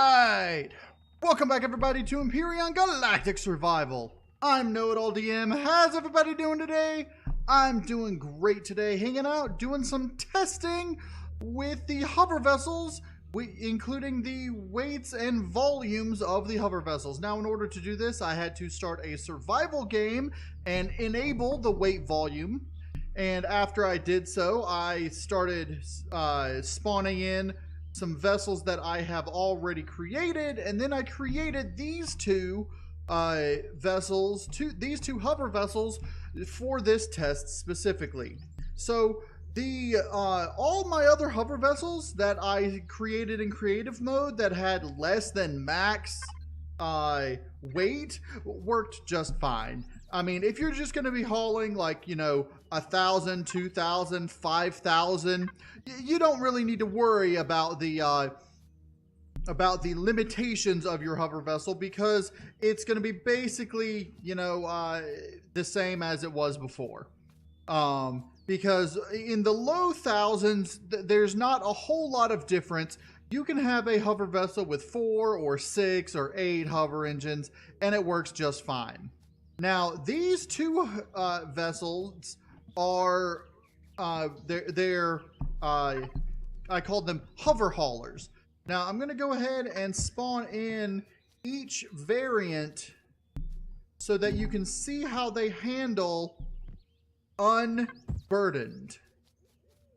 Alright! Welcome back everybody to Empyrion Galactic Survival. I'm KnowItAllDM. How's everybody doing today? I'm doing great today, hanging out, doing some testing with the hover vessels, including the weights and volumes of the hover vessels. Now, in order to do this, I had to start a survival game and enable the weight volume. And after I did so, I started spawning in some vessels that I have already created, and then I created these two vessels, these two hover vessels for this test specifically. So the all my other hover vessels that I created in creative mode that had less than max weight worked just fine. I mean, if you're just going to be hauling like, 1,000, 2,000, 5,000, you don't really need to worry about the limitations of your hover vessel, because it's going to be basically, the same as it was before. Because in the low thousands, there's not a whole lot of difference. You can have a hover vessel with 4 or 6 or 8 hover engines, and it works just fine. Now, these two vessels are, I called them hover haulers. Now, I'm going to go ahead and spawn in each variant so that you can see how they handle unburdened.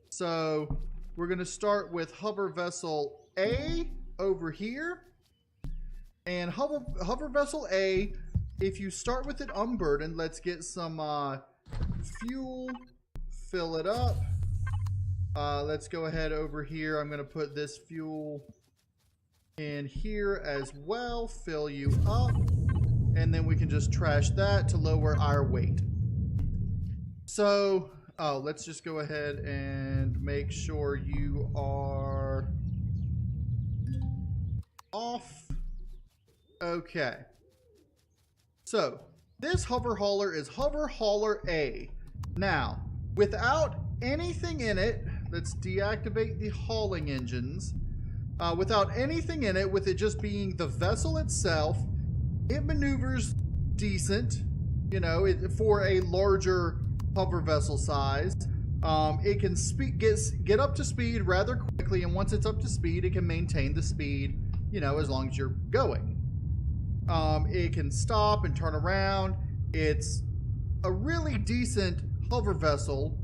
So, we're going to start with hover vessel A over here. And hover vessel A, if you start with it unburdened, let's get some fuel, fill it up. Let's go ahead over here. I'm going to put this fuel in here as well, fill you up, and then we can just trash that to lower our weight. So, let's just go ahead and make sure you are off. Okay. So, this hover hauler is hover hauler A. Now, without anything in it, let's deactivate the hauling engines. Without anything in it, with it just being the vessel itself, it maneuvers decent, for a larger hover vessel size. It can get up to speed rather quickly, and once it's up to speed, it can maintain the speed, as long as you're going. It can stop and turn around. It's a really decent hover vessel,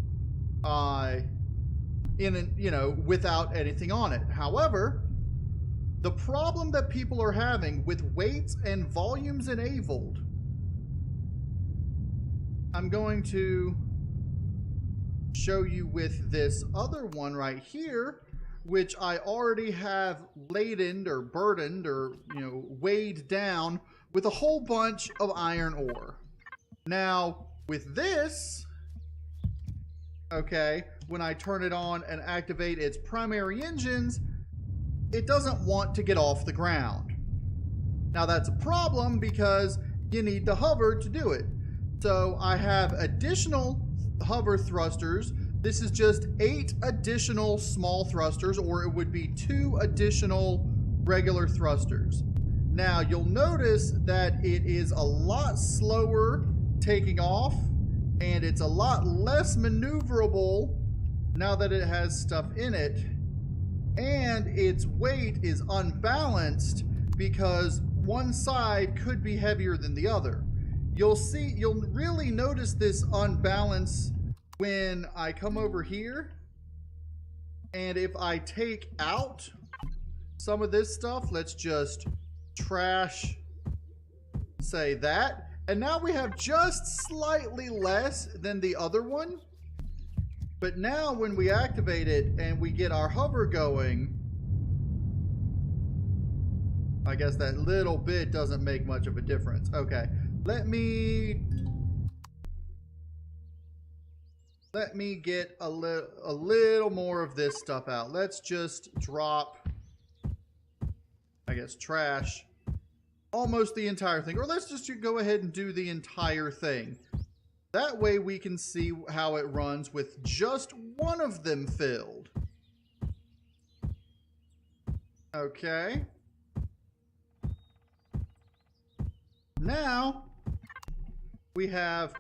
without anything on it. However, the problem that people are having with weights and volumes enabled, I'm going to show you with this other one right here, which I already have ladened or burdened or, weighed down with a whole bunch of iron ore. Now, with this, okay, when I turn it on and activate its primary engines, it doesn't want to get off the ground. Now, that's a problem because you need the hover to do it. So I have additional hover thrusters. This is just 8 additional small thrusters, or it would be 2 additional regular thrusters. Now, you'll notice that it is a lot slower taking off, and it's a lot less maneuverable now that it has stuff in it. And its weight is unbalanced because one side could be heavier than the other. You'll really notice this unbalance when I come over here, and if I take out some of this stuff, let's just trash, say that, and now we have just slightly less than the other one. But now when we activate it and we get our hover going, I guess that little bit doesn't make much of a difference. Okay, let me get a little more of this stuff out. Let's just drop, I guess, trash almost the entire thing. Or let's just go ahead and do the entire thing. That way we can see how it runs with just one of them filled. Okay. now we have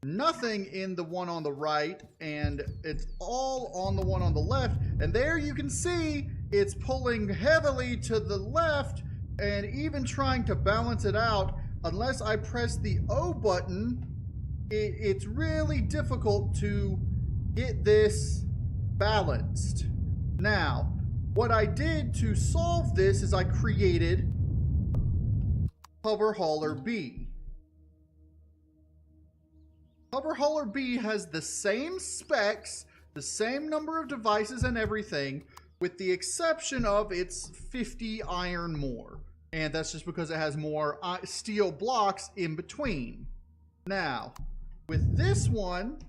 nothing in the one on the right, and it's all on the one on the left. And there you can see it's pulling heavily to the left, and even trying to balance it out, unless I press the O button, it's really difficult to get this balanced. Now, what I did to solve this is I created Overhauler B. Overhauler B has the same specs, the same number of devices and everything, with the exception of it's 50 iron more. And that's just because it has more steel blocks in between. Now, with this one,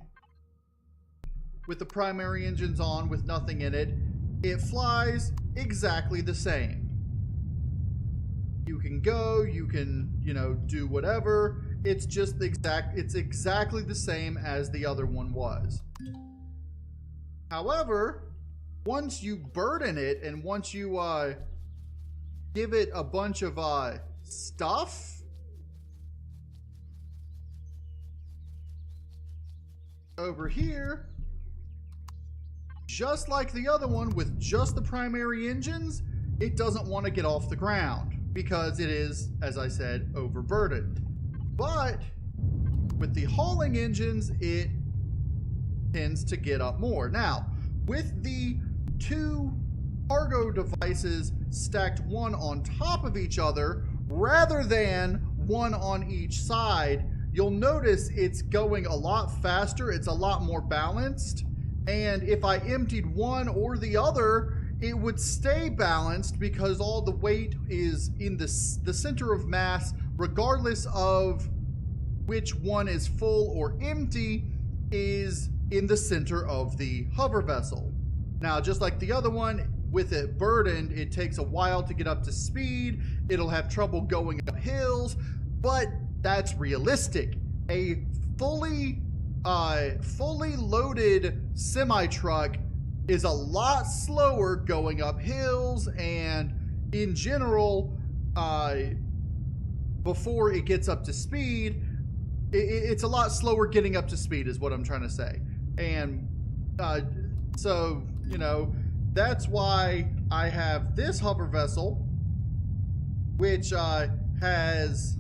with the primary engines on with nothing in it, it flies exactly the same. You can go, you can, do whatever. It's just it's exactly the same as the other one was. However, once you burden it and once you give it a bunch of stuff, over here, just like the other one with just the primary engines, it doesn't want to get off the ground because it is, as I said, overburdened. But with the hauling engines, it tends to get up more. Now, with the two cargo devices stacked one on top of each other rather than one on each side, you'll notice it's going a lot faster, it's a lot more balanced, and if I emptied one or the other, it would stay balanced because all the weight is in the center of mass, regardless of which one is full or empty, is in the center of the hover vessel. Now, just like the other one, with it burdened, it takes a while to get up to speed, it'll have trouble going up hills, but that's realistic. A fully loaded semi-truck is a lot slower going up hills, and in general, before it gets up to speed, it's a lot slower getting up to speed is what I'm trying to say. And so, that's why I have this hover vessel, which has,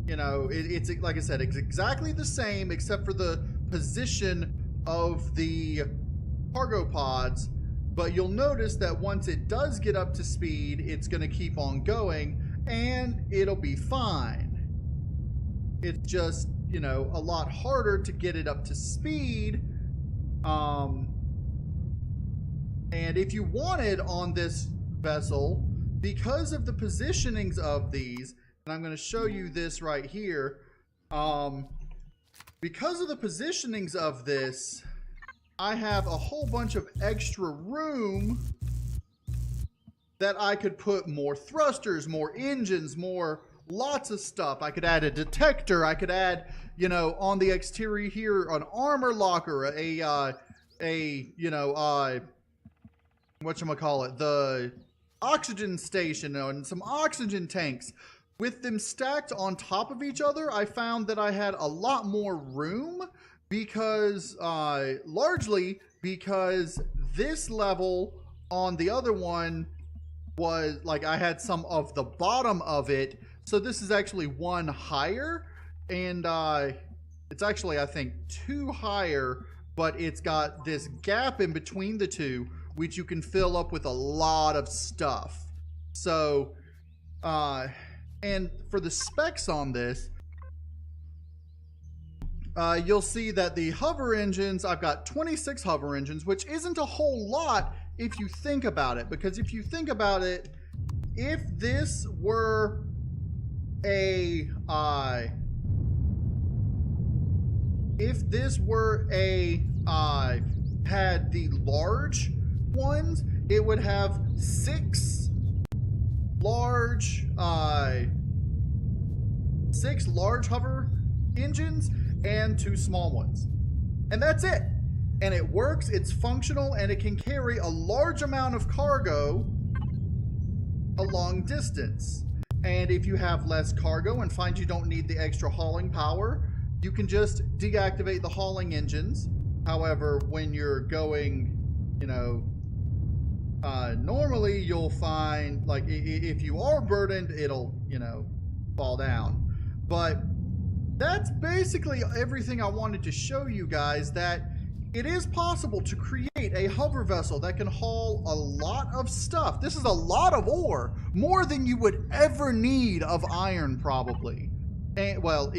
it's like I said, it's exactly the same except for the position of the cargo pods. But you'll notice that once it does get up to speed, it's going to keep on going and it'll be fine. It's just, a lot harder to get it up to speed. And if you wanted on this vessel, because of the positionings of these, and I'm going to show you this right here, because of the positionings of this, I have a whole bunch of extra room that I could put more thrusters, more engines, lots of stuff. I could add a detector. I could add, on the exterior here, an armor locker, whatchamacallit, the oxygen station and some oxygen tanks. With them stacked on top of each other, I found that I had a lot more room because, largely because this level on the other one was, like, I had some of the bottom of it. So this is actually one higher, and it's actually, I think, two higher, but it's got this gap in between the two, which you can fill up with a lot of stuff. So, and for the specs on this, you'll see that the hover engines, I've got 26 hover engines, which isn't a whole lot if you think about it. Because if you think about it, if this were had the large ones, it would have 6 large hover engines and 2 small ones, and that's it. And it works, it's functional, and it can carry a large amount of cargo a long distance. And if you have less cargo and find you don't need the extra hauling power, you can just deactivate the hauling engines. However, when you're going, you know, normally you'll find, like, if you are burdened, it'll, you know, fall down. But that's basically everything I wanted to show you guys, that it is possible to create a hover vessel that can haul a lot of stuff. This is a lot of ore, more than you would ever need of iron, probably. And, well,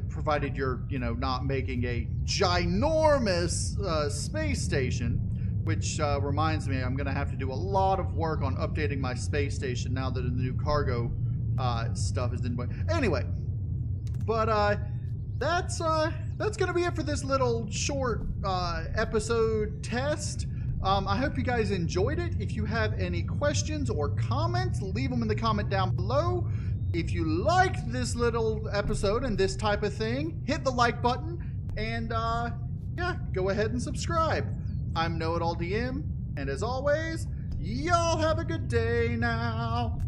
provided you're, you know, not making a ginormous space station, which reminds me, I'm going to have to do a lot of work on updating my space station now that the new cargo stuff is in way. Anyway, but that's going to be it for this little short episode test. I hope you guys enjoyed it. If you have any questions or comments, leave them in the comment down below. If you liked this little episode and this type of thing, hit the like button, and yeah, go ahead and subscribe. I'm KnowItAllDM, and as always, y'all have a good day now.